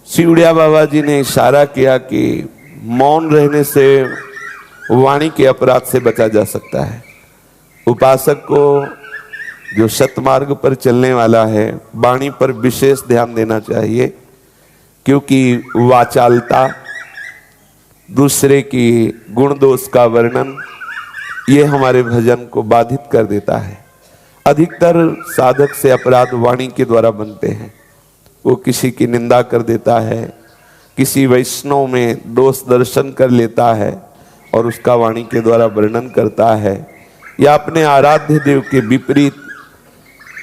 शिवड़िया बाबा जी ने इशारा किया कि मौन रहने से वाणी के अपराध से बचा जा सकता है। उपासक को जो सतमार्ग पर चलने वाला है, वाणी पर विशेष ध्यान देना चाहिए, क्योंकि वाचालता, दूसरे की गुण दोष का वर्णन, ये हमारे भजन को बाधित कर देता है। अधिकतर साधक से अपराध वाणी के द्वारा बनते हैं। वो किसी की निंदा कर देता है, किसी वैष्णव में दोष दर्शन कर लेता है और उसका वाणी के द्वारा वर्णन करता है, या अपने आराध्य देव के विपरीत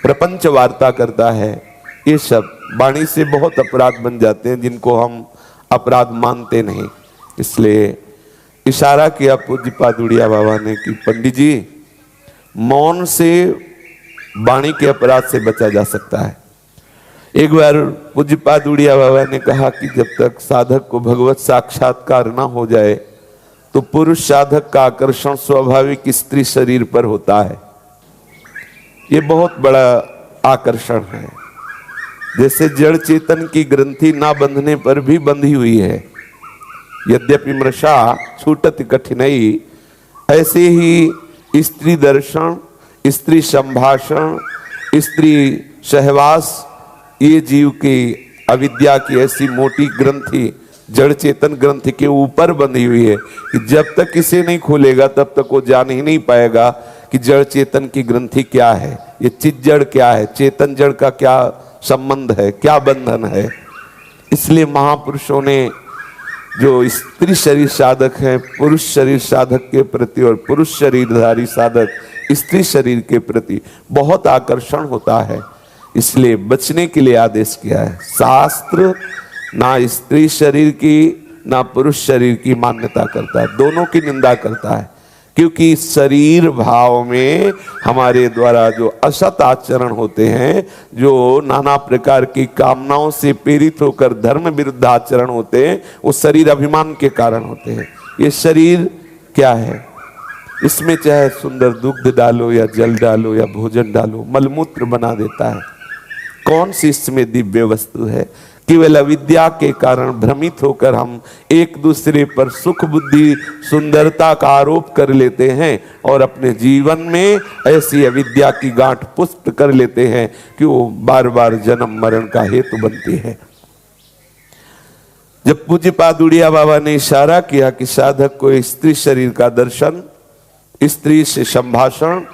प्रपंच वार्ता करता है। ये सब वाणी से बहुत अपराध बन जाते हैं, जिनको हम अपराध मानते नहीं। इसलिए इशारा किया पूज्यपाद उड़िया बाबा ने कि पंडित जी, मौन से वाणी के अपराध से बचा जा सकता है। एक बार पूज्यपाद उड़िया बाबा ने कहा कि जब तक साधक को भगवत साक्षात्कार ना हो जाए तो पुरुष साधक का आकर्षण स्वाभाविक स्त्री शरीर पर होता है। ये बहुत बड़ा आकर्षण है। जैसे जड़ चेतन की ग्रंथि ना बंधने पर भी बंधी हुई है, यद्यपि मृषा छूटत कठिनाई, ऐसे ही स्त्री दर्शन, स्त्री संभाषण, स्त्री सहवास, ये जीव की अविद्या की ऐसी मोटी ग्रंथि जड़ चेतन ग्रंथि के ऊपर बंधी हुई है कि जब तक इसे नहीं खोलेगा तब तक वो जान ही नहीं पाएगा कि जड़ चेतन की ग्रंथि क्या है, ये चित जड़ क्या है, चेतन जड़ का क्या संबंध है, क्या बंधन है। इसलिए महापुरुषों ने जो स्त्री शरीर साधक है पुरुष शरीर साधक के प्रति और पुरुष शरीरधारी साधक स्त्री शरीर के प्रति बहुत आकर्षण होता है, इसलिए बचने के लिए आदेश किया है। शास्त्र ना स्त्री शरीर की ना पुरुष शरीर की मान्यता करता है, दोनों की निंदा करता है, क्योंकि शरीर भाव में हमारे द्वारा जो असत आचरण होते हैं, जो नाना प्रकार की कामनाओं से प्रेरित होकर धर्म विरुद्ध आचरण होते हैं, वो शरीर अभिमान के कारण होते हैं। ये शरीर क्या है, इसमें चाहे सुंदर दुग्ध डालो या जल डालो या भोजन डालो, मलमूत्र बना देता है। कौन सी इसमें दिव्य वस्तु है? केवल अविद्या के कारण भ्रमित होकर हम एक दूसरे पर सुख बुद्धि सुंदरता का आरोप कर लेते हैं और अपने जीवन में ऐसी अविद्या की गांठ पुष्ट कर लेते हैं कि वो बार बार जन्म मरण का हेतु बनती है। जब पूज्यपाद उड़िया बाबा ने इशारा किया कि साधक को स्त्री शरीर का दर्शन, स्त्री से संभाषण,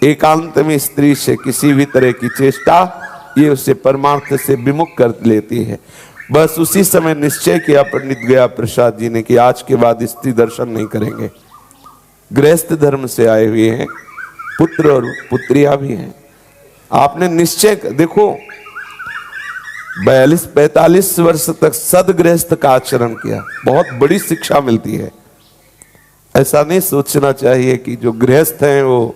एकांत में स्त्री से किसी भी तरह की चेष्टा, ये उसे परमार्थ से विमुख कर लेती है। बस उसी समय निश्चय किया पंडित गया प्रसाद जी ने कि आज के बाद स्त्री दर्शन नहीं करेंगे। गृहस्थ धर्म से आए हुए हैं, पुत्र और पुत्रियां भी हैं। आपने निश्चय देखो 42-45 वर्ष तक सदगृहस्थ का आचरण किया, बहुत बड़ी शिक्षा मिलती है। ऐसा नहीं सोचना चाहिए कि जो गृहस्थ हैं वो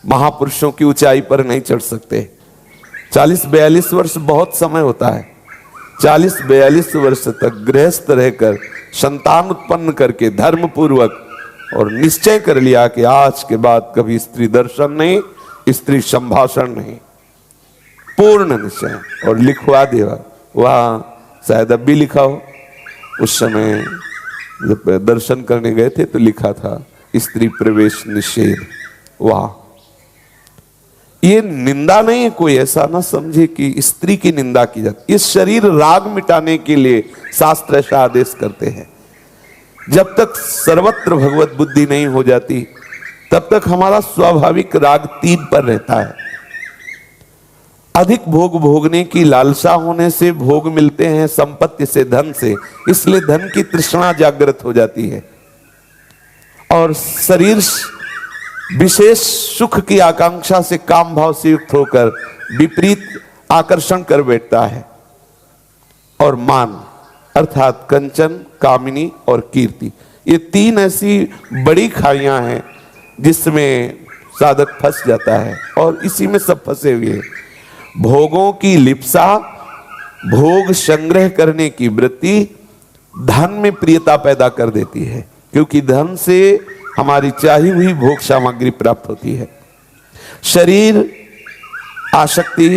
महापुरुषों की ऊंचाई पर नहीं चढ़ सकते। 40-42 वर्ष बहुत समय होता है। 40-42 वर्ष तक गृहस्थ रहकर संतान उत्पन्न करके धर्म पूर्वक और निश्चय कर लिया कि आज के बाद कभी स्त्री दर्शन नहीं, स्त्री संभाषण नहीं, पूर्ण निश्चय, और लिखवा दिया। वहाँ शायद अब भी लिखा हो, उस समय जब दर्शन करने गए थे तो लिखा था स्त्री प्रवेश निषेध। वाह, ये निंदा नहीं है, कोई ऐसा ना समझे कि स्त्री की निंदा की जाती। इस शरीर राग मिटाने के लिए शास्त्र ऐसा आदेश करते हैं। जब तक सर्वत्र भगवत बुद्धि नहीं हो जाती तब तक हमारा स्वाभाविक राग 3 पर रहता है। अधिक भोग भोगने की लालसा होने से भोग मिलते हैं, संपत्ति से, धन से, इसलिए धन की तृष्णा जागृत हो जाती है और शरीर विशेष सुख की आकांक्षा से काम भाव से युक्त होकर विपरीत आकर्षण कर बैठता है। और मान अर्थात कंचन, कामिनी और कीर्ति, ये 3 ऐसी बड़ी खाइयां हैं जिसमें साधक फंस जाता है और इसी में सब फंसे हुए हैं। भोगों की लिप्सा, भोग संग्रह करने की वृत्ति धन में प्रियता पैदा कर देती है, क्योंकि धन से हमारी चाही हुई भोग सामग्री प्राप्त होती है। शरीर आसक्ति